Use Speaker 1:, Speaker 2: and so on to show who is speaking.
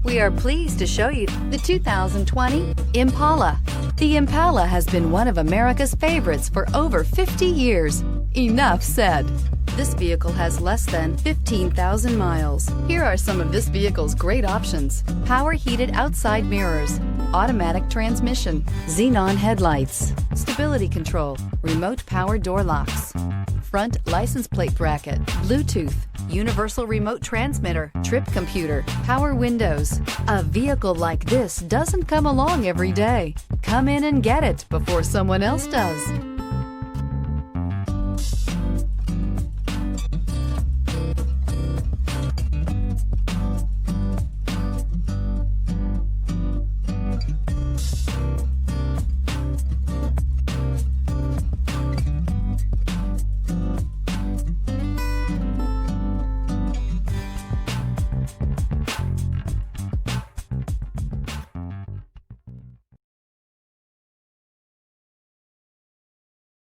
Speaker 1: We are pleased to show you the 2020 Impala. The Impala has been one of America's favorites for over 50 years. Enough said. This vehicle has less than 15,000 miles. Here are some of this vehicle's great options: power heated outside mirrors, automatic transmission, xenon headlights, stability control, remote power door locks, front license plate bracket, Bluetooth, universal remote transmitter, trip computer, power windows. A vehicle like this doesn't come along every day. Come in and get it before someone else does.